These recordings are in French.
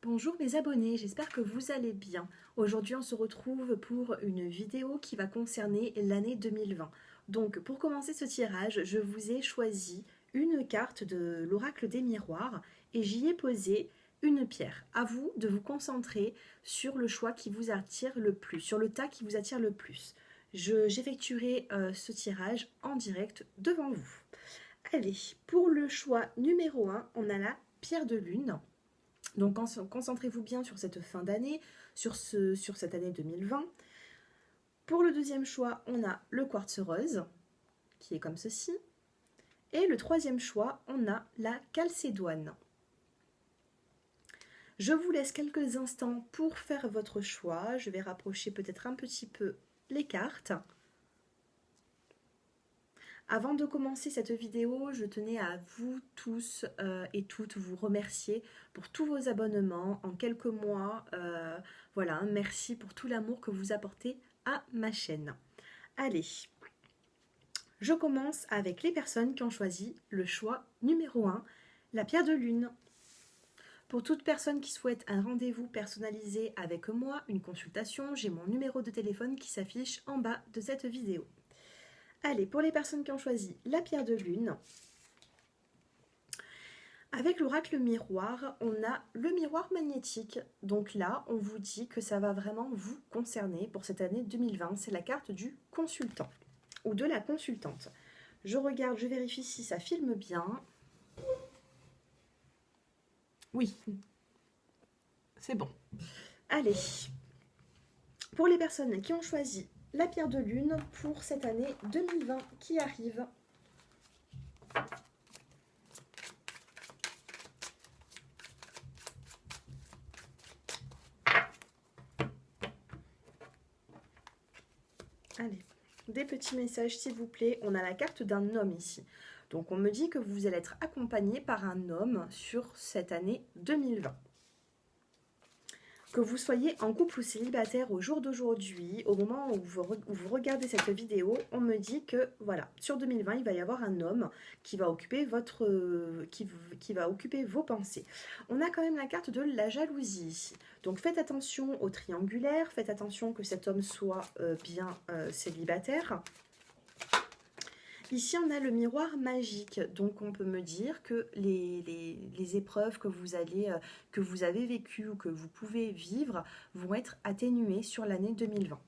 Bonjour mes abonnés, j'espère que vous allez bien. Aujourd'hui on se retrouve pour une vidéo qui va concerner l'année 2020. Donc pour commencer ce tirage, je vous ai choisi une carte de l'oracle des miroirs et j'y ai posé une pierre. À vous de vous concentrer sur le choix qui vous attire le plus, sur le tas qui vous attire le plus. J'effectuerai ce tirage en direct devant vous. Allez, pour le choix numéro 1, on a la pierre de lune. Donc concentrez-vous bien sur cette fin d'année, sur cette année 2020. Pour le deuxième choix, on a le quartz rose, qui est comme ceci. Et le troisième choix, on a la calcédoine. Je vous laisse quelques instants pour faire votre choix. Je vais rapprocher peut-être un petit peu les cartes. Avant de commencer cette vidéo, je tenais à vous tous et toutes vous remercier pour tous vos abonnements en quelques mois. Voilà, merci pour tout l'amour que vous apportez à ma chaîne. Allez, je commence avec les personnes qui ont choisi le choix numéro 1, la pierre de lune. Pour toute personne qui souhaite un rendez-vous personnalisé avec moi, une consultation, j'ai mon numéro de téléphone qui s'affiche en bas de cette vidéo. Allez, pour les personnes qui ont choisi la pierre de lune, avec l'oracle miroir, on a le miroir magnétique. Donc là, on vous dit que ça va vraiment vous concerner pour cette année 2020. C'est la carte du consultant ou de la consultante. Je regarde, je vérifie si ça filme bien. Oui, c'est bon. Allez, pour les personnes qui ont choisi la pierre de lune pour cette année 2020 qui arrive. Allez, des petits messages s'il vous plaît. On a la carte d'un homme ici. Donc on me dit que vous allez être accompagné par un homme sur cette année 2020. Que vous soyez en couple ou célibataire au jour d'aujourd'hui, au moment où vous regardez cette vidéo, on me dit que voilà, sur 2020, il va y avoir un homme qui va occuper qui va occuper vos pensées. On a quand même la carte de la jalousie ici. Donc faites attention au triangulaire, faites attention que cet homme soit bien célibataire. Ici, on a le miroir magique, donc on peut me dire que les épreuves que vous avez vécues ou que vous pouvez vivre vont être atténuées sur l'année 2020.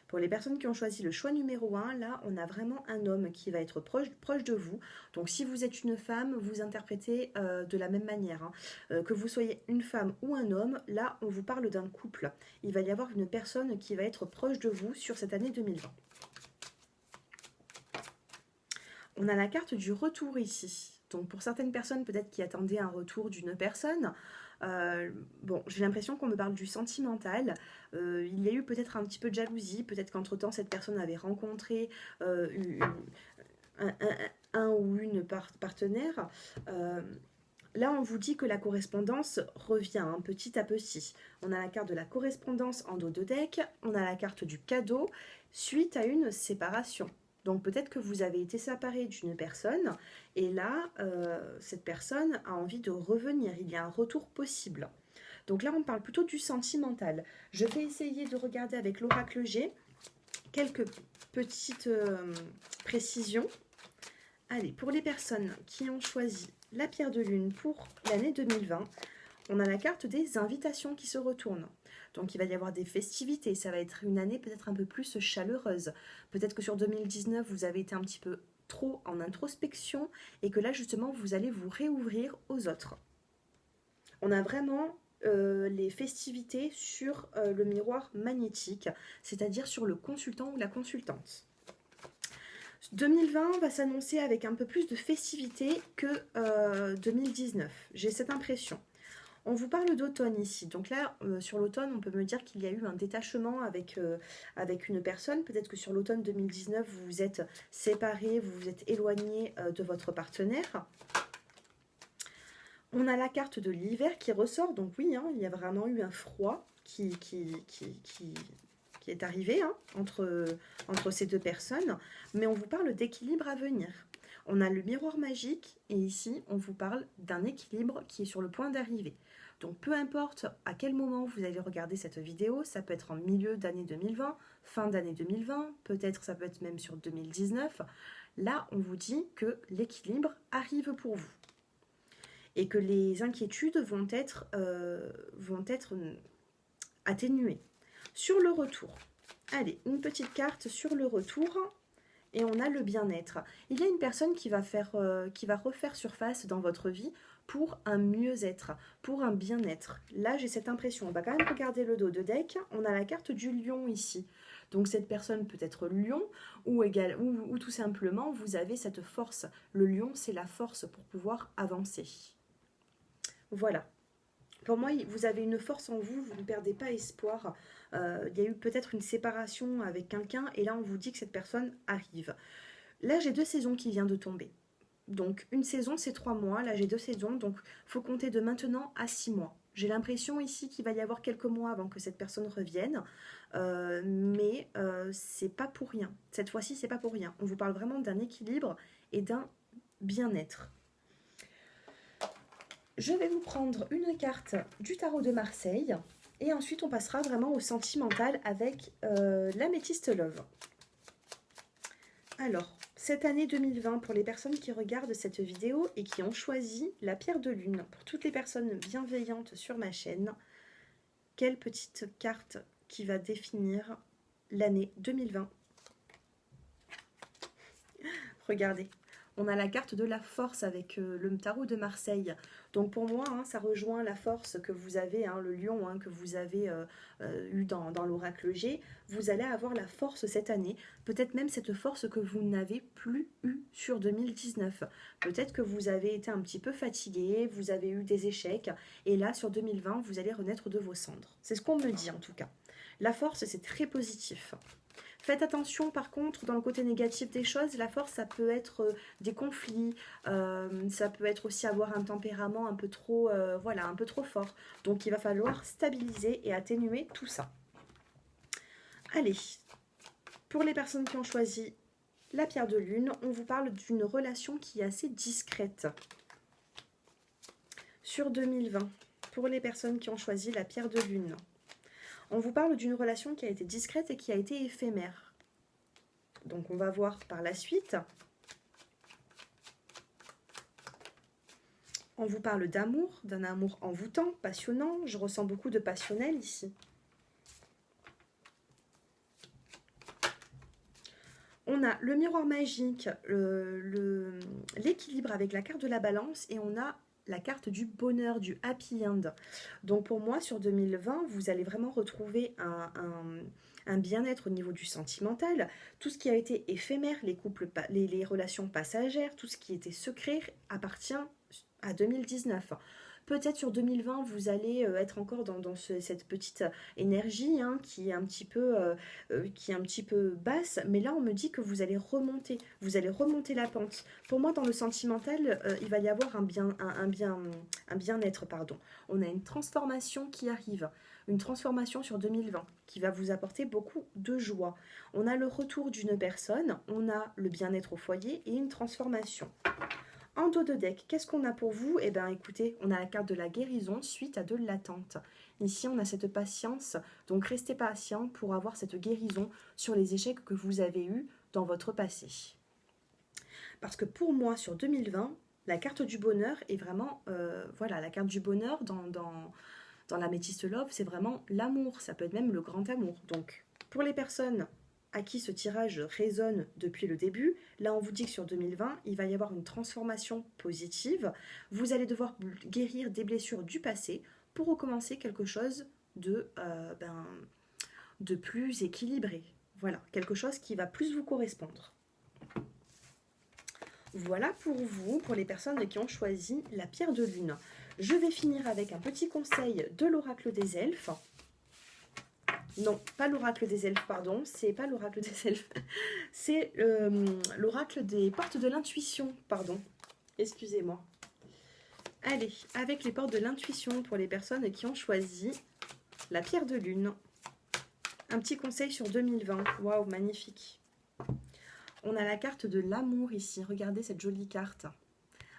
Pour les personnes qui ont choisi le choix numéro 1, là, on a vraiment un homme qui va être proche de vous. Donc, si vous êtes une femme, vous interprétez de la même manière. Hein. Que vous soyez une femme ou un homme, là, on vous parle d'un couple. Il va y avoir une personne qui va être proche de vous sur cette année 2020. On a la carte du retour ici. Donc pour certaines personnes, peut-être qui attendaient un retour d'une personne, bon, j'ai l'impression qu'on me parle du sentimental. Il y a eu peut-être un petit peu de jalousie, peut-être qu'entre-temps, cette personne avait rencontré un ou une partenaire. Là, on vous dit que la correspondance revient hein, petit à petit. On a la carte de la correspondance en dos de deck, on a la carte du cadeau suite à une séparation. Donc peut-être que vous avez été séparé d'une personne et là, cette personne a envie de revenir. Il y a un retour possible. Donc là, on parle plutôt du sentimental. Je vais essayer de regarder avec l'oracle G quelques petites précisions. Allez, pour les personnes qui ont choisi la pierre de lune pour l'année 2020, on a la carte des invitations qui se retournent. Donc il va y avoir des festivités, ça va être une année peut-être un peu plus chaleureuse. Peut-être que sur 2019, vous avez été un petit peu trop en introspection et que là justement, vous allez vous réouvrir aux autres. On a vraiment les festivités sur le miroir magnétique, c'est-à-dire sur le consultant ou la consultante. 2020 va s'annoncer avec un peu plus de festivité que 2019, j'ai cette impression. On vous parle d'automne ici. Donc là, sur l'automne, on peut me dire qu'il y a eu un détachement avec une personne. Peut-être que sur l'automne 2019, vous vous êtes séparés, vous vous êtes éloignés de votre partenaire. On a la carte de l'hiver qui ressort. Donc oui, hein, il y a vraiment eu un froid qui est arrivé hein, entre ces deux personnes. Mais on vous parle d'équilibre à venir. On a le miroir magique et ici, on vous parle d'un équilibre qui est sur le point d'arriver. Donc peu importe à quel moment vous allez regarder cette vidéo, ça peut être en milieu d'année 2020, fin d'année 2020, peut-être ça peut être même sur 2019. Là, on vous dit que l'équilibre arrive pour vous et que les inquiétudes vont être atténuées. Sur le retour, allez, une petite carte sur le retour. Et on a le bien-être. Il y a une personne qui va refaire surface dans votre vie pour un mieux-être, pour un bien-être. Là, j'ai cette impression. On va quand même regarder le dos de deck. On a la carte du lion ici. Donc cette personne peut être lion ou tout simplement vous avez cette force. Le lion, c'est la force pour pouvoir avancer. Voilà. Pour moi, vous avez une force en vous, vous ne perdez pas espoir. Il y a eu peut-être une séparation avec quelqu'un et là, on vous dit que cette personne arrive. Là, j'ai 2 saisons qui viennent de tomber. Donc, une saison, c'est 3 mois. Là, j'ai 2 saisons. Donc, il faut compter de maintenant à 6 mois. J'ai l'impression ici qu'il va y avoir quelques mois avant que cette personne revienne. Mais c'est pas pour rien. Cette fois-ci, c'est pas pour rien. On vous parle vraiment d'un équilibre et d'un bien-être. Je vais vous prendre une carte du tarot de Marseille et ensuite on passera vraiment au sentimental avec l'améthyste love. Alors, cette année 2020, pour les personnes qui regardent cette vidéo et qui ont choisi la pierre de lune, pour toutes les personnes bienveillantes sur ma chaîne, quelle petite carte qui va définir l'année 2020? Regardez. On a la carte de la force avec le tarot de Marseille. Donc pour moi, ça rejoint la force que vous avez, le lion que vous avez eu dans l'oracle G. Vous allez avoir la force cette année. Peut-être même cette force que vous n'avez plus eue sur 2019. Peut-être que vous avez été un petit peu fatigué, vous avez eu des échecs. Et là, sur 2020, vous allez renaître de vos cendres. C'est ce qu'on me dit en tout cas. La force, c'est très positif. Faites attention par contre dans le côté négatif des choses, la force ça peut être des conflits, ça peut être aussi avoir un tempérament un peu trop, un peu trop fort. Donc il va falloir stabiliser et atténuer tout ça. Allez, pour les personnes qui ont choisi la pierre de lune, on vous parle d'une relation qui est assez discrète. Sur 2020, pour les personnes qui ont choisi la pierre de lune. On vous parle d'une relation qui a été discrète et qui a été éphémère. Donc on va voir par la suite. On vous parle d'amour, d'un amour envoûtant, passionnant. Je ressens beaucoup de passionnel ici. On a le miroir magique, l'équilibre avec la carte de la balance et on a la carte du bonheur, du happy end. Donc pour moi, sur 2020, vous allez vraiment retrouver un bien-être au niveau du sentimental. Tout ce qui a été éphémère, les relations passagères, tout ce qui était secret appartient à 2019. Peut-être sur 2020, vous allez être encore dans cette petite énergie qui est un petit peu basse. Mais là, on me dit que vous allez remonter la pente. Pour moi, dans le sentimental, il va y avoir un bien-être. On a une transformation qui arrive. Une transformation sur 2020 qui va vous apporter beaucoup de joie. On a le retour d'une personne, on a le bien-être au foyer et une transformation. En dos de deck, qu'est-ce qu'on a pour vous? Eh bien, écoutez, on a la carte de la guérison suite à de l'attente. Ici, on a cette patience, donc restez patient pour avoir cette guérison sur les échecs que vous avez eus dans votre passé. Parce que pour moi, sur 2020, la carte du bonheur est vraiment... la carte du bonheur dans l'améthyste love, c'est vraiment l'amour. Ça peut être même le grand amour. Donc, pour les personnes à qui ce tirage résonne depuis le début, là on vous dit que sur 2020, il va y avoir une transformation positive. Vous allez devoir guérir des blessures du passé pour recommencer quelque chose de plus équilibré. Voilà, quelque chose qui va plus vous correspondre. Voilà pour vous, pour les personnes qui ont choisi la pierre de lune. Je vais finir avec un petit conseil de l'oracle des elfes. Non, pas l'oracle des elfes, pardon. C'est pas l'oracle des elfes. C'est l'oracle des portes de l'intuition, pardon. Excusez-moi. Allez, avec les portes de l'intuition pour les personnes qui ont choisi la pierre de lune. Un petit conseil sur 2020. Waouh, magnifique. On a la carte de l'amour ici. Regardez cette jolie carte.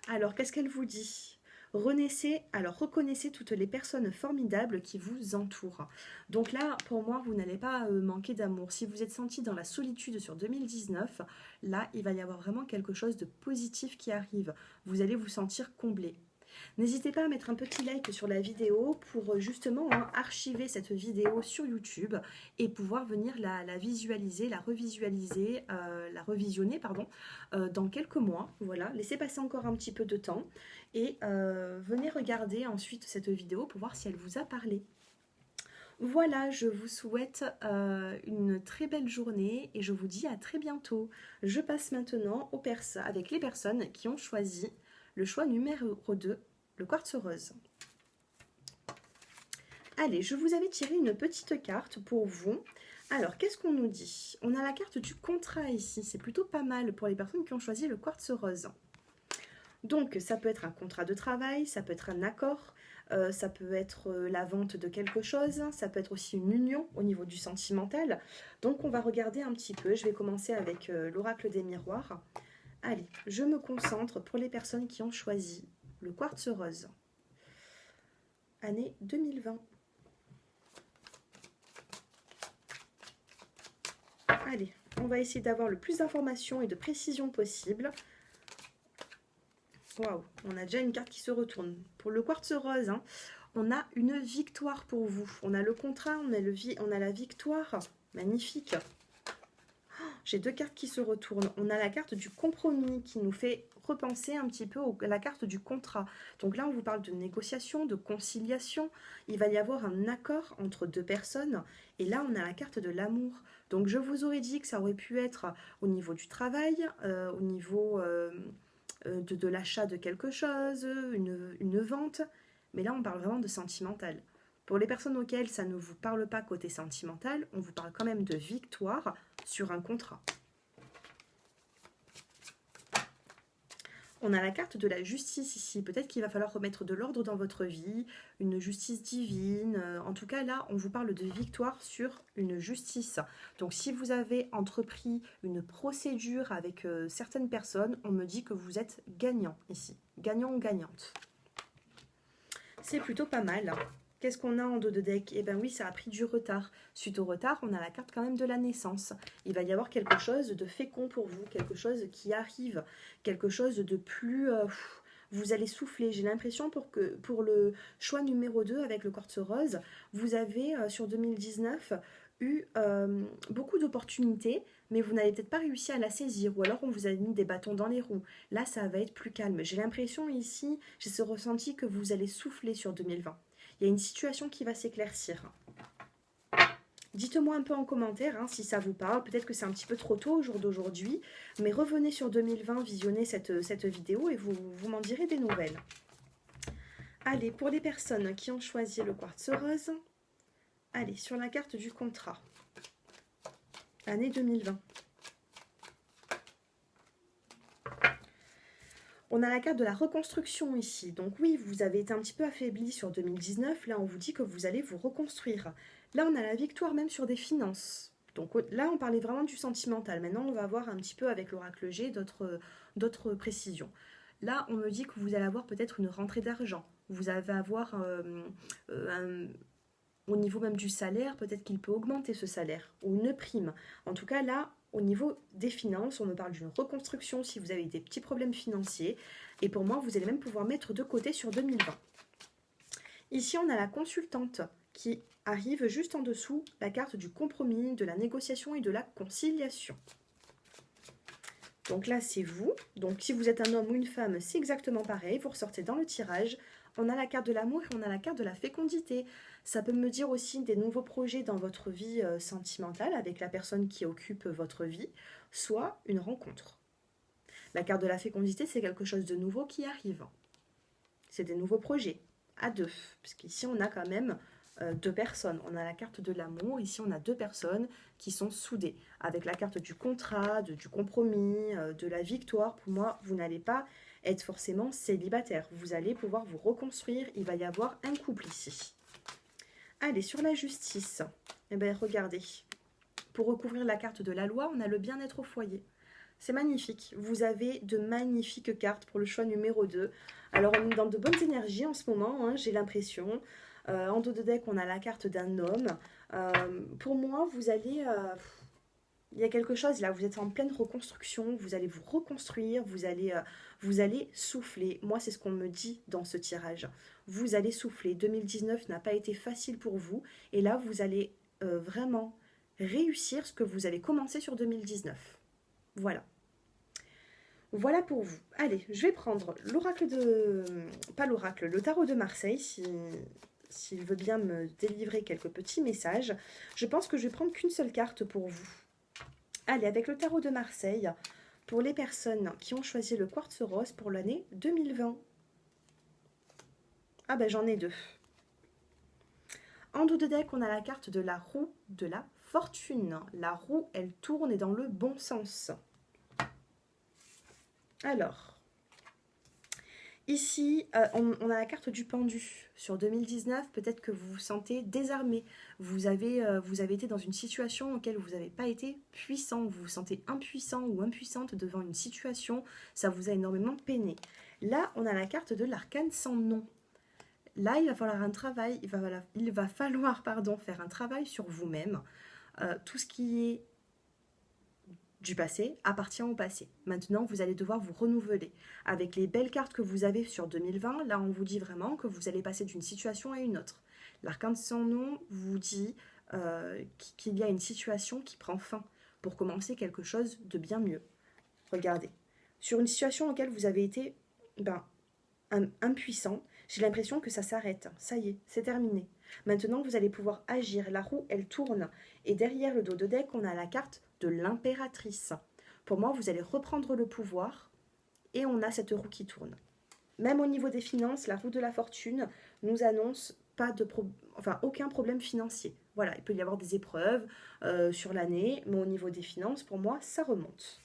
Alors, qu'est-ce qu'elle vous dit ? Renaissez, alors reconnaissez toutes les personnes formidables qui vous entourent. Donc là, pour moi, vous n'allez pas manquer d'amour. Si vous êtes senti dans la solitude sur 2019, là, il va y avoir vraiment quelque chose de positif qui arrive. Vous allez vous sentir comblé. N'hésitez pas à mettre un petit like sur la vidéo pour justement archiver cette vidéo sur YouTube et pouvoir venir la visualiser, la revisualiser, la revisionner pardon, dans quelques mois. Voilà, laissez passer encore un petit peu de temps et venez regarder ensuite cette vidéo pour voir si elle vous a parlé. Voilà, je vous souhaite une très belle journée et je vous dis à très bientôt. Je passe maintenant avec les personnes qui ont choisi le choix numéro 2, le quartz rose. Allez, je vous avais tiré une petite carte pour vous. Alors, qu'est-ce qu'on nous dit? On a la carte du contrat ici, c'est plutôt pas mal pour les personnes qui ont choisi le quartz rose. Donc, ça peut être un contrat de travail, ça peut être un accord, ça peut être la vente de quelque chose, ça peut être aussi une union au niveau du sentimental. Donc, on va regarder un petit peu. Je vais commencer avec l'oracle des miroirs. Allez, je me concentre pour les personnes qui ont choisi le quartz rose. Année 2020. Allez, on va essayer d'avoir le plus d'informations et de précision possible. Waouh, on a déjà une carte qui se retourne. Pour le quartz rose, hein, on a une victoire pour vous. On a le contrat, on a la victoire. Magnifique. J'ai deux cartes qui se retournent. On a la carte du compromis qui nous fait repenser un petit peu à la carte du contrat. Donc là, on vous parle de négociation, de conciliation. Il va y avoir un accord entre deux personnes. Et là, on a la carte de l'amour. Donc je vous aurais dit que ça aurait pu être au niveau du travail, au niveau de l'achat de quelque chose, une vente. Mais là, on parle vraiment de sentimental. Pour les personnes auxquelles ça ne vous parle pas côté sentimental, on vous parle quand même de victoire sur un contrat. On a la carte de la justice ici. Peut-être qu'il va falloir remettre de l'ordre dans votre vie, une justice divine. En tout cas, là, on vous parle de victoire sur une justice. Donc, si vous avez entrepris une procédure avec certaines personnes, on me dit que vous êtes gagnant ici. Gagnant ou gagnante. C'est plutôt pas mal. Qu'est-ce qu'on a en dos de deck? Eh bien oui, ça a pris du retard. Suite au retard, on a la carte quand même de la naissance. Il va y avoir quelque chose de fécond pour vous, quelque chose qui arrive, quelque chose de plus... vous allez souffler. J'ai l'impression pour le choix numéro 2 avec le quartz rose, vous avez sur 2019 eu beaucoup d'opportunités, mais vous n'avez peut-être pas réussi à la saisir, ou alors on vous a mis des bâtons dans les roues. Là, ça va être plus calme. J'ai l'impression ici, j'ai ce ressenti que vous allez souffler sur 2020. Il y a une situation qui va s'éclaircir. Dites-moi un peu en commentaire hein, si ça vous parle. Peut-être que c'est un petit peu trop tôt au jour d'aujourd'hui. Mais revenez sur 2020, visionnez cette vidéo et vous m'en direz des nouvelles. Allez, pour les personnes qui ont choisi le quartz rose, allez, sur la carte du contrat. Année 2020. On a la carte de la reconstruction ici. Donc oui, vous avez été un petit peu affaibli sur 2019. Là, on vous dit que vous allez vous reconstruire. Là, on a la victoire même sur des finances. Donc là, on parlait vraiment du sentimental. Maintenant, on va voir un petit peu avec l'oracle G d'autres précisions. Là, on me dit que vous allez avoir peut-être une rentrée d'argent. Vous allez avoir au niveau même du salaire, peut-être qu'il peut augmenter ce salaire. Ou une prime. En tout cas, là... Au niveau des finances, on me parle d'une reconstruction si vous avez des petits problèmes financiers. Et pour moi, vous allez même pouvoir mettre de côté sur 2020. Ici, on a la consultante qui arrive juste en dessous la carte du compromis, de la négociation et de la conciliation. Donc là, c'est vous. Donc si vous êtes un homme ou une femme, c'est exactement pareil. Vous ressortez dans le tirage. On a la carte de l'amour et on a la carte de la fécondité. Ça peut me dire aussi des nouveaux projets dans votre vie sentimentale avec la personne qui occupe votre vie, soit une rencontre. La carte de la fécondité, c'est quelque chose de nouveau qui arrive. C'est des nouveaux projets, à deux. Parce qu'ici, on a quand même deux personnes. On a la carte de l'amour, ici, on a deux personnes qui sont soudées. Avec la carte du contrat, du compromis, de la victoire, pour moi, vous n'allez pas être forcément célibataire. Vous allez pouvoir vous reconstruire. Il va y avoir un couple ici. Allez, sur la justice. Eh bien, regardez. Pour recouvrir la carte de la loi, on a le bien-être au foyer. C'est magnifique. Vous avez de magnifiques cartes pour le choix numéro 2. Alors, on est dans de bonnes énergies en ce moment, hein, j'ai l'impression. En dos de deck, on a la carte d'un homme. Pour moi, vous allez... il y a quelque chose là, vous êtes en pleine reconstruction, vous allez vous reconstruire, vous allez souffler. Moi, c'est ce qu'on me dit dans ce tirage. Vous allez souffler. 2019 n'a pas été facile pour vous. Et là, vous allez vraiment réussir ce que vous avez commencé sur 2019. Voilà. Voilà pour vous. Allez, je vais prendre l'oracle de... Pas l'oracle, le tarot de Marseille, s'il veut bien me délivrer quelques petits messages. Je pense que je vais prendre qu'une seule carte pour vous. Allez, avec le tarot de Marseille, pour les personnes qui ont choisi le quartz rose pour l'année 2020. Ah ben j'en ai deux. En dos de deck, on a la carte de la roue de la fortune. La roue, elle tourne et dans le bon sens. Alors, ici, on a la carte du pendu. Sur 2019, peut-être que vous vous sentez désarmé. Vous avez été dans une situation dans laquelle vous n'avez pas été puissant. Vous vous sentez impuissant ou impuissante devant une situation. Ça vous a énormément peiné. Là, on a la carte de l'arcane sans nom. Là, il va falloir un travail. Il va falloir faire un travail sur vous-même. Tout ce qui est du passé appartient au passé. Maintenant, vous allez devoir vous renouveler. Avec les belles cartes que vous avez sur 2020, là, on vous dit vraiment que vous allez passer d'une situation à une autre. L'arcane sans nom vous dit qu'il y a une situation qui prend fin pour commencer quelque chose de bien mieux. Regardez. Sur une situation dans laquelle vous avez été impuissant, j'ai l'impression que ça s'arrête. Ça y est, c'est terminé. Maintenant, vous allez pouvoir agir. La roue, elle tourne. Et derrière le dos de deck, on a la carte de l'impératrice. Pour moi, vous allez reprendre le pouvoir et on a cette roue qui tourne. Même au niveau des finances, la roue de la fortune nous annonce aucun problème financier. Voilà, il peut y avoir des épreuves sur l'année, mais au niveau des finances, pour moi, ça remonte.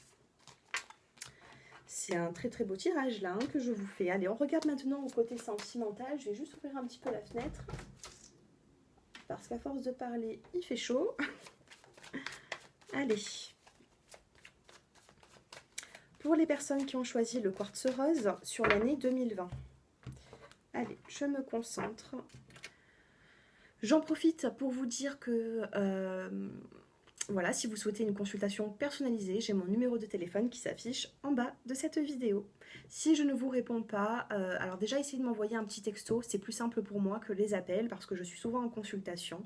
C'est un très très beau tirage là que je vous fais. Allez, on regarde maintenant au côté sentimental. Je vais juste ouvrir un petit peu la fenêtre. Parce qu'à force de parler, il fait chaud. Allez. Pour les personnes qui ont choisi le quartz rose sur l'année 2020. Allez, je me concentre. J'en profite pour vous dire que... voilà, si vous souhaitez une consultation personnalisée, j'ai mon numéro de téléphone qui s'affiche en bas de cette vidéo. Si je ne vous réponds pas, alors déjà essayez de m'envoyer un petit texto, c'est plus simple pour moi que les appels parce que je suis souvent en consultation.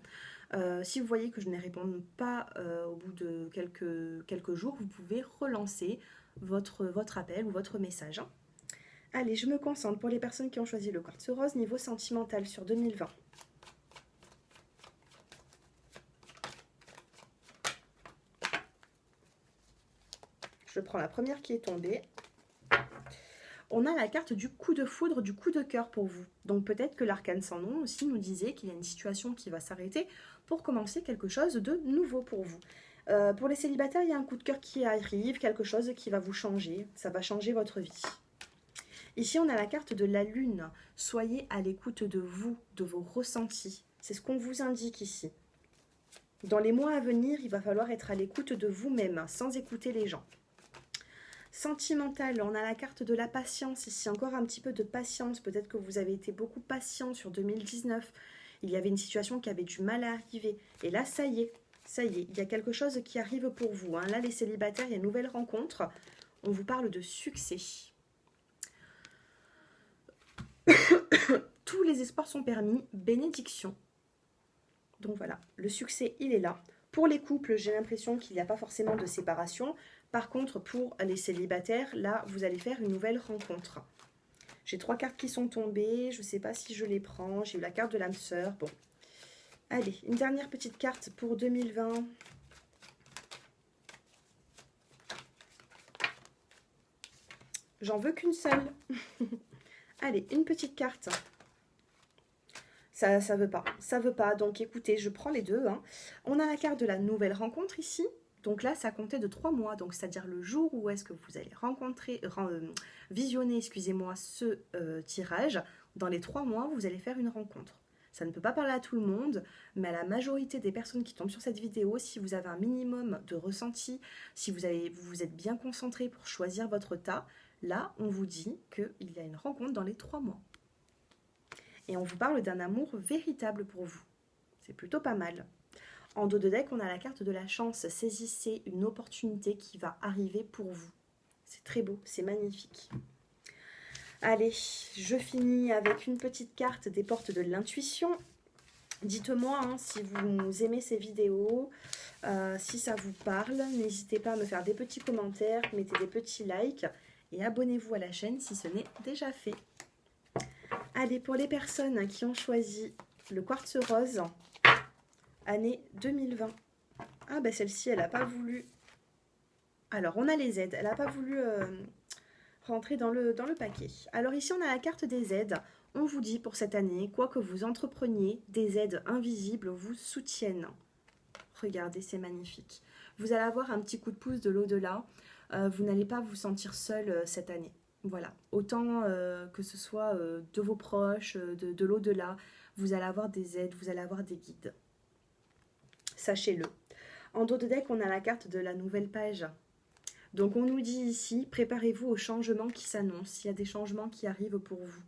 Si vous voyez que je ne réponds pas au bout de quelques jours, vous pouvez relancer votre appel ou votre message. Allez, je me concentre pour les personnes qui ont choisi le quartz rose niveau sentimental sur 2020. Je prends la première qui est tombée. On a la carte du coup de foudre, du coup de cœur pour vous. Donc peut-être que l'arcane sans nom aussi nous disait qu'il y a une situation qui va s'arrêter pour commencer quelque chose de nouveau pour vous. Pour les célibataires, il y a un coup de cœur qui arrive, quelque chose qui va vous changer. Ça va changer votre vie. Ici, on a la carte de la lune. Soyez à l'écoute de vous, de vos ressentis. C'est ce qu'on vous indique ici. Dans les mois à venir, il va falloir être à l'écoute de vous-même, sans écouter les gens. Sentimental, on a la carte de la patience ici, encore un petit peu de patience. Peut-être que vous avez été beaucoup patient sur 2019. Il y avait une situation qui avait du mal à arriver. Et là, ça y est, il y a quelque chose qui arrive pour vous. Hein. Là, les célibataires, il y a une nouvelle rencontre. On vous parle de succès. Tous les espoirs sont permis, bénédiction. Donc voilà, le succès, il est là. Pour les couples, j'ai l'impression qu'il n'y a pas forcément de séparation. Par contre, pour les célibataires, là, vous allez faire une nouvelle rencontre. J'ai 3 cartes qui sont tombées. Je ne sais pas si je les prends. J'ai eu la carte de l'âme sœur. Bon. Allez, une dernière petite carte pour 2020. J'en veux qu'une seule. Allez, une petite carte. Ça veut pas. Ça veut pas. Donc écoutez, je prends les deux. Hein. On a la carte de la nouvelle rencontre ici. Donc là, ça comptait de 3 mois. Donc c'est-à-dire le jour où est-ce que vous allez visionner, excusez-moi, ce tirage. Dans les 3 mois, vous allez faire une rencontre. Ça ne peut pas parler à tout le monde, mais à la majorité des personnes qui tombent sur cette vidéo, si vous avez un minimum de ressenti, si vous vous êtes bien concentré pour choisir votre tas, là, on vous dit qu'il y a une rencontre dans les 3 mois. Et on vous parle d'un amour véritable pour vous. C'est plutôt pas mal. En dos de deck, on a la carte de la chance. Saisissez une opportunité qui va arriver pour vous. C'est très beau, c'est magnifique. Allez, je finis avec une petite carte des portes de l'intuition. Dites-moi hein, si vous aimez ces vidéos, si ça vous parle. N'hésitez pas à me faire des petits commentaires, mettez des petits likes et abonnez-vous à la chaîne si ce n'est déjà fait. Allez, pour les personnes qui ont choisi le quartz rose, année 2020. Ah ben celle-ci, elle n'a pas voulu... Alors, on a les aides. Elle n'a pas voulu rentrer dans le paquet. Alors ici, on a la carte des aides. On vous dit pour cette année, quoi que vous entrepreniez, des aides invisibles vous soutiennent. Regardez, c'est magnifique. Vous allez avoir un petit coup de pouce de l'au-delà. Vous n'allez pas vous sentir seul cette année. Voilà. Autant que ce soit de vos proches, de l'au-delà, vous allez avoir des aides, vous allez avoir des guides. Sachez-le. En dos de deck, on a la carte de la nouvelle page. Donc on nous dit ici, préparez-vous aux changements qui s'annoncent. Il y a des changements qui arrivent pour vous.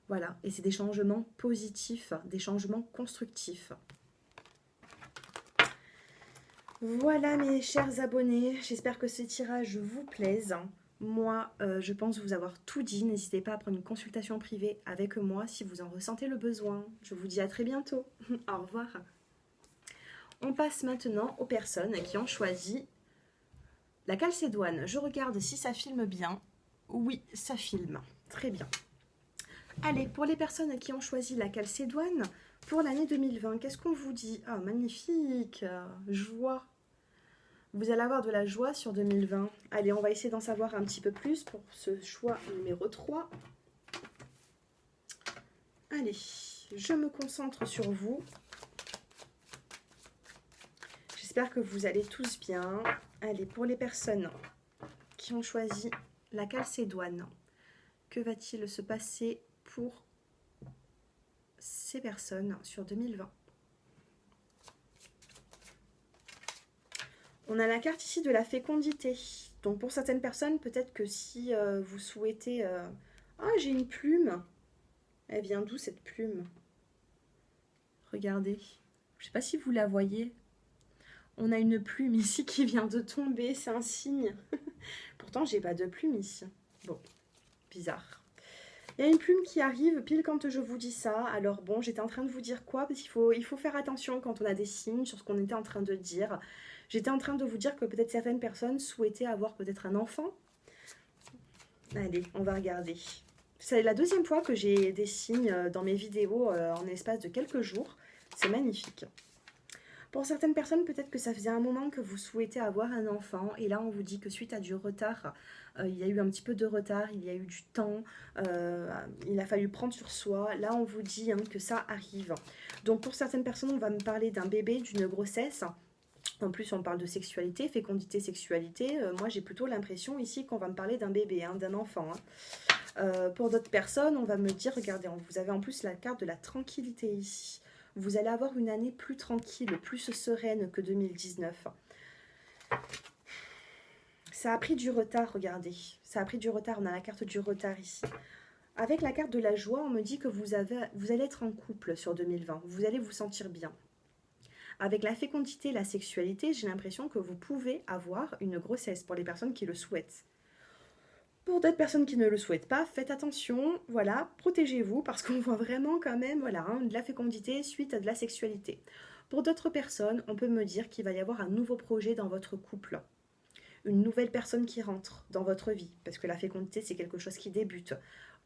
Voilà, et c'est des changements positifs, des changements constructifs. Voilà mes chers abonnés, j'espère que ce tirage vous plaise. Moi, je pense vous avoir tout dit. N'hésitez pas à prendre une consultation privée avec moi si vous en ressentez le besoin. Je vous dis à très bientôt. Au revoir. On passe maintenant aux personnes qui ont choisi la calcédoine. Je regarde si ça filme bien. Oui, ça filme. Très bien. Allez, pour les personnes qui ont choisi la calcédoine, pour l'année 2020, qu'est-ce qu'on vous dit? Ah, magnifique, joie. Vous allez avoir de la joie sur 2020. Allez, on va essayer d'en savoir un petit peu plus pour ce choix numéro 3. Allez, je me concentre sur vous. J'espère que vous allez tous bien. Allez, pour les personnes qui ont choisi la calcédoine, que va-t-il se passer pour ces personnes sur 2020? On a la carte ici de la fécondité. Donc pour certaines personnes, peut-être que si vous souhaitez... Ah, j'ai une plume. Elle vient d'où cette plume? Regardez. Je ne sais pas si vous la voyez. On a une plume ici qui vient de tomber. C'est un signe. Pourtant, j'ai pas de plume ici. Bon, bizarre. Il y a une plume qui arrive pile quand je vous dis ça. Alors bon, j'étais en train de vous dire quoi? Parce qu'il faut faire attention quand on a des signes sur ce qu'on était en train de dire. J'étais en train de vous dire que peut-être certaines personnes souhaitaient avoir peut-être un enfant. Allez, on va regarder. C'est la deuxième fois que j'ai des signes dans mes vidéos en l'espace de quelques jours. C'est magnifique. Pour certaines personnes, peut-être que ça faisait un moment que vous souhaitez avoir un enfant. Et là, on vous dit que suite à du retard, il y a eu un petit peu de retard, il y a eu du temps, il a fallu prendre sur soi. Là, on vous dit que ça arrive. Donc, pour certaines personnes, on va me parler d'un bébé, d'une grossesse. En plus, on parle de sexualité, fécondité, sexualité. Moi, j'ai plutôt l'impression ici qu'on va me parler d'un bébé, d'un enfant. Pour d'autres personnes, on va me dire, regardez, vous avez en plus la carte de la tranquillité ici. Vous allez avoir une année plus tranquille, plus sereine que 2019. Ça a pris du retard, regardez. Ça a pris du retard, on a la carte du retard ici. Avec la carte de la joie, on me dit que vous allez être en couple sur 2020. Vous allez vous sentir bien. Avec la fécondité, la sexualité, j'ai l'impression que vous pouvez avoir une grossesse pour les personnes qui le souhaitent. Pour d'autres personnes qui ne le souhaitent pas, faites attention, voilà, protégez-vous parce qu'on voit vraiment quand même de la fécondité suite à de la sexualité. Pour d'autres personnes, on peut me dire qu'il va y avoir un nouveau projet dans votre couple. Une nouvelle personne qui rentre dans votre vie, parce que la fécondité, c'est quelque chose qui débute.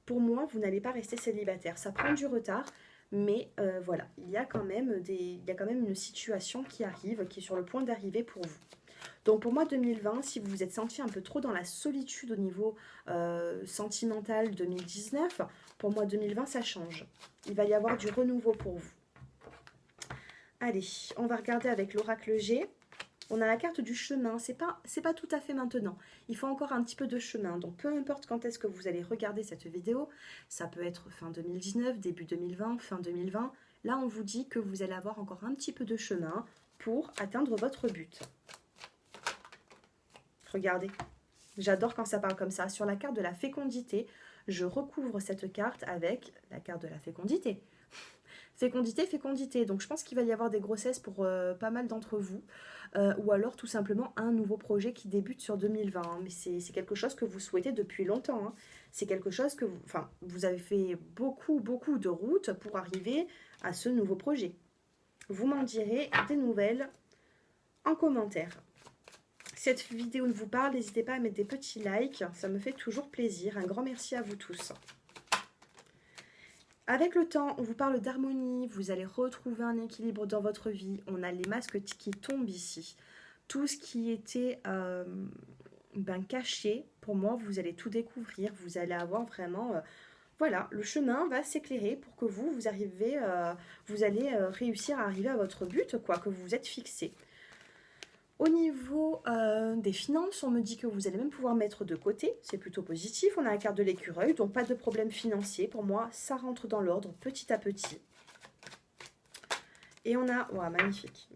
Pour moi, vous n'allez pas rester célibataire. Ça prend du retard, mais voilà, il y a quand même une situation qui arrive, qui est sur le point d'arriver pour vous. Donc pour moi 2020, si vous vous êtes senti un peu trop dans la solitude au niveau sentimental 2019, pour moi 2020 ça change. Il va y avoir du renouveau pour vous. Allez, on va regarder avec l'oracle G. On a la carte du chemin, c'est pas tout à fait maintenant. Il faut encore un petit peu de chemin. Donc peu importe quand est-ce que vous allez regarder cette vidéo, ça peut être fin 2019, début 2020, fin 2020. Là, on vous dit que vous allez avoir encore un petit peu de chemin pour atteindre votre but. Regardez, j'adore quand ça parle comme ça. Sur la carte de la fécondité, je recouvre cette carte avec la carte de la fécondité. Fécondité, fécondité. Donc je pense qu'il va y avoir des grossesses pour pas mal d'entre vous. Ou alors tout simplement un nouveau projet qui débute sur 2020. Hein. Mais c'est quelque chose que vous souhaitez depuis longtemps. Hein. C'est quelque chose que vous avez fait beaucoup de routes pour arriver à ce nouveau projet. Vous m'en direz des nouvelles en commentaire. Cette vidéo vous parle, n'hésitez pas à mettre des petits likes, ça me fait toujours plaisir. Un grand merci à vous tous. Avec le temps, on vous parle d'harmonie, vous allez retrouver un équilibre dans votre vie. On a les masques qui tombent ici. Tout ce qui était caché, pour moi, vous allez tout découvrir. Vous allez avoir vraiment... voilà, le chemin va s'éclairer pour que vous allez réussir à arriver à votre but, quoi, que vous vous êtes fixé. Au niveau des finances, on me dit que vous allez même pouvoir mettre de côté, c'est plutôt positif. On a la carte de l'écureuil, donc pas de problème financier. Pour moi, ça rentre dans l'ordre petit à petit. Et on a, wow,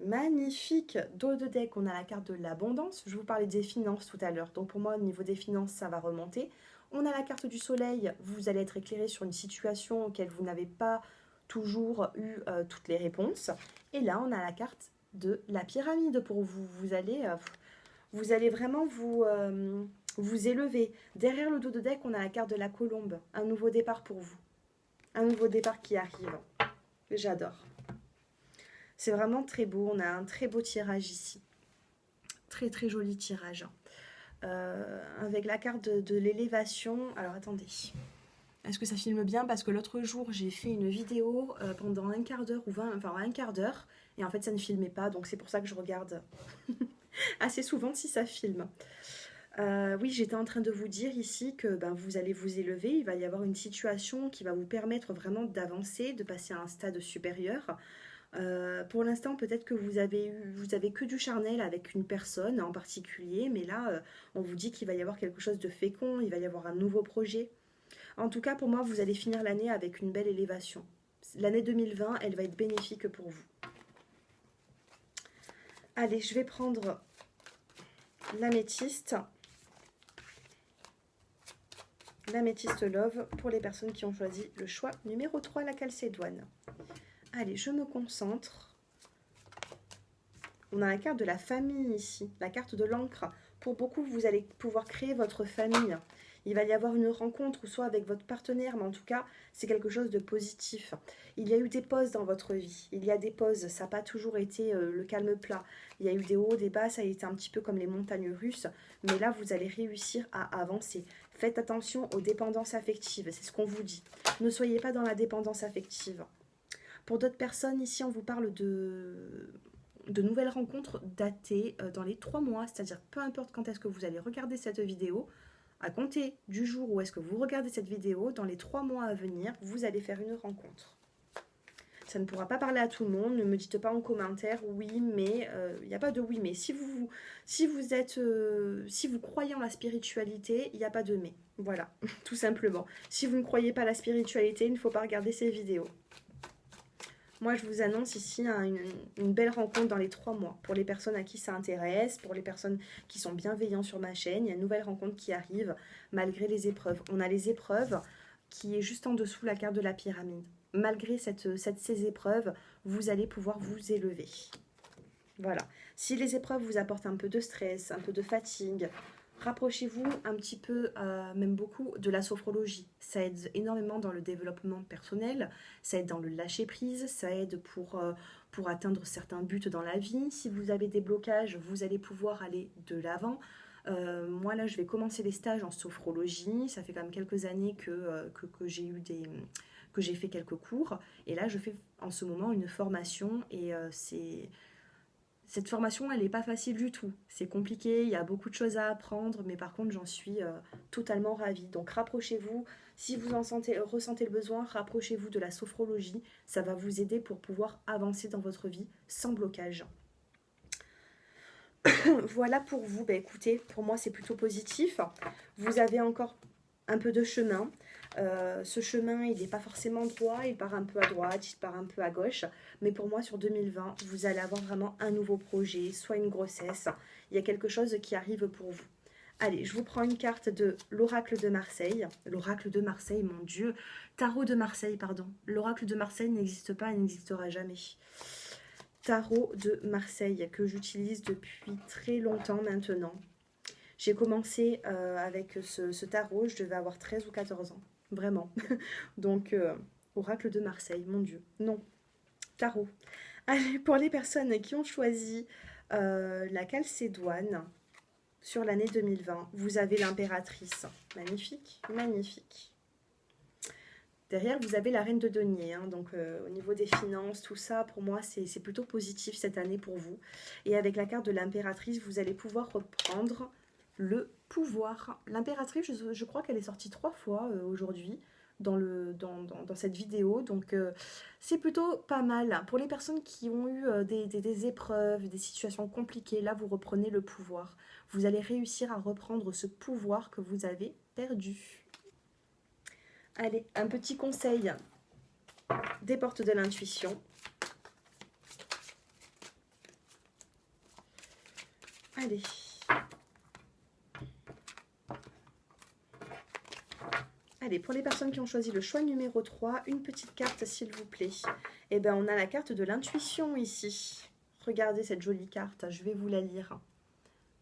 magnifique dos de deck, on a la carte de l'abondance. Je vous parlais des finances tout à l'heure, donc pour moi, au niveau des finances, ça va remonter. On a la carte du soleil, vous allez être éclairé sur une situation auquel vous n'avez pas toujours eu toutes les réponses. Et là, on a la carte de la pyramide pour vous. Vous allez vraiment vous élever. Derrière le dos de deck, on a la carte de la colombe. Un nouveau départ pour vous. Un nouveau départ qui arrive. J'adore. C'est vraiment très beau. On a un très beau tirage ici. Très joli tirage. Avec la carte de l'élévation. Alors attendez. Est-ce que ça filme bien? Parce que l'autre jour, j'ai fait une vidéo pendant un quart d'heure un quart d'heure. Et en fait, ça ne filmait pas. Donc, c'est pour ça que je regarde assez souvent si ça filme. Oui, j'étais en train de vous dire ici que vous allez vous élever. Il va y avoir une situation qui va vous permettre vraiment d'avancer, de passer à un stade supérieur. Pour l'instant, peut-être que vous avez que du charnel avec une personne en particulier. Mais là, on vous dit qu'il va y avoir quelque chose de fécond. Il va y avoir un nouveau projet. En tout cas, pour moi, vous allez finir l'année avec une belle élévation. L'année 2020, elle va être bénéfique pour vous. Allez, je vais prendre l'améthyste. L'améthyste Love pour les personnes qui ont choisi le choix numéro 3, la calcédoine. Allez, je me concentre. On a la carte de la famille ici, la carte de l'encre. Pour beaucoup, vous allez pouvoir créer votre famille. Il va y avoir une rencontre, soit avec votre partenaire, mais en tout cas, c'est quelque chose de positif. Il y a eu des pauses dans votre vie. Il y a des pauses, ça n'a pas toujours été le calme plat. Il y a eu des hauts, des bas, ça a été un petit peu comme les montagnes russes. Mais là, vous allez réussir à avancer. Faites attention aux dépendances affectives, c'est ce qu'on vous dit. Ne soyez pas dans la dépendance affective. Pour d'autres personnes, ici, on vous parle de nouvelles rencontres datées dans les 3 mois. C'est-à-dire, peu importe quand est-ce que vous allez regarder cette vidéo, à compter du jour où est-ce que vous regardez cette vidéo, dans les 3 mois à venir, vous allez faire une rencontre. Ça ne pourra pas parler à tout le monde, ne me dites pas en commentaire oui, mais il n'y a pas de oui, mais si vous croyez en la spiritualité, il n'y a pas de mais. Voilà, tout simplement. Si vous ne croyez pas à la spiritualité, il ne faut pas regarder ces vidéos. Moi, je vous annonce ici une belle rencontre dans les 3 mois. Pour les personnes à qui ça intéresse, pour les personnes qui sont bienveillants sur ma chaîne, il y a une nouvelle rencontre qui arrive malgré les épreuves. On a les épreuves qui est juste en dessous la carte de la pyramide. Malgré ces épreuves, vous allez pouvoir vous élever. Voilà. Si les épreuves vous apportent un peu de stress, un peu de fatigue, rapprochez-vous un petit peu, même beaucoup, de la sophrologie. Ça aide énormément dans le développement personnel, ça aide dans le lâcher-prise, ça aide pour atteindre certains buts dans la vie. Si vous avez des blocages, vous allez pouvoir aller de l'avant. Moi, là, je vais commencer les stages en sophrologie. Ça fait quand même quelques années que j'ai fait quelques cours. Et là, je fais en ce moment une formation et cette formation, elle n'est pas facile du tout. C'est compliqué, il y a beaucoup de choses à apprendre, mais par contre, j'en suis totalement ravie. Donc, rapprochez-vous. Si vous ressentez le besoin, rapprochez-vous de la sophrologie. Ça va vous aider pour pouvoir avancer dans votre vie sans blocage. Voilà pour vous. Bah, écoutez, pour moi, c'est plutôt positif. Vous avez encore un peu de chemin. Ce chemin, il n'est pas forcément droit. Il part un peu à droite, il part un peu à gauche. Mais pour moi, sur 2020, vous allez avoir vraiment un nouveau projet, soit une grossesse. Il y a quelque chose qui arrive pour vous. Allez, je vous prends une carte de l'oracle de Marseille. L'oracle de Marseille, mon Dieu. Tarot de Marseille, pardon. L'oracle de Marseille n'existe pas et n'existera jamais. Tarot de Marseille que j'utilise depuis très longtemps maintenant. J'ai commencé avec ce tarot, je devais avoir 13 ou 14 ans, vraiment. Donc, oracle de Marseille, mon Dieu. Non, tarot. Allez, pour les personnes qui ont choisi la Calcédoine sur l'année 2020, vous avez l'impératrice. Magnifique, magnifique. Derrière, vous avez la reine de denier, hein, donc au niveau des finances, tout ça, pour moi, c'est plutôt positif cette année pour vous. Et avec la carte de l'impératrice, vous allez pouvoir reprendre le pouvoir. L'impératrice, je crois qu'elle est sortie 3 fois aujourd'hui dans cette vidéo, donc c'est plutôt pas mal. Pour les personnes qui ont eu des épreuves, des situations compliquées, là, vous reprenez le pouvoir. Vous allez réussir à reprendre ce pouvoir que vous avez perdu. Allez, un petit conseil des portes de l'intuition. Allez. Allez, pour les personnes qui ont choisi le choix numéro 3, une petite carte s'il vous plaît. Eh bien, on a la carte de l'intuition ici. Regardez cette jolie carte, je vais vous la lire.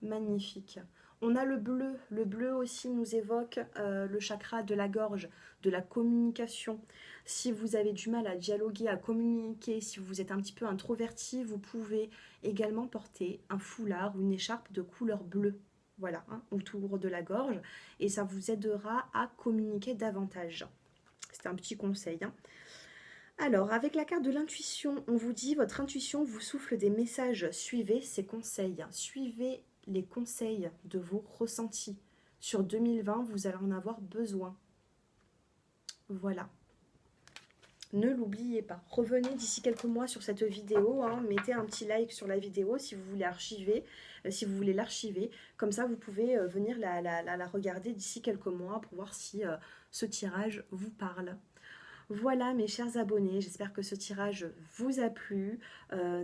Magnifique. On a le bleu. Le bleu aussi nous évoque le chakra de la gorge, de la communication. Si vous avez du mal à dialoguer, à communiquer, si vous êtes un petit peu introverti, vous pouvez également porter un foulard ou une écharpe de couleur bleue. Voilà, hein, autour de la gorge. Et ça vous aidera à communiquer davantage. C'est un petit conseil. Hein. Alors, avec la carte de l'intuition, on vous dit, votre intuition vous souffle des messages. Suivez ses conseils. Suivez les conseils de vos ressentis. Sur 2020, vous allez en avoir besoin. Voilà. Ne l'oubliez pas. Revenez d'ici quelques mois sur cette vidéo. Hein. Mettez un petit like sur la vidéo si vous voulez archiver, si vous voulez l'archiver. Comme ça, vous pouvez venir la regarder d'ici quelques mois pour voir si ce tirage vous parle. Voilà mes chers abonnés, j'espère que ce tirage vous a plu.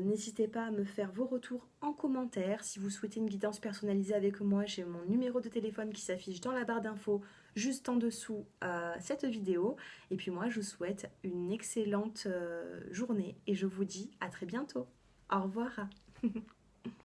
N'hésitez pas à me faire vos retours en commentaire. Si vous souhaitez une guidance personnalisée avec moi, j'ai mon numéro de téléphone qui s'affiche dans la barre d'infos juste en dessous cette vidéo. Et puis moi, je vous souhaite une excellente journée et je vous dis à très bientôt. Au revoir.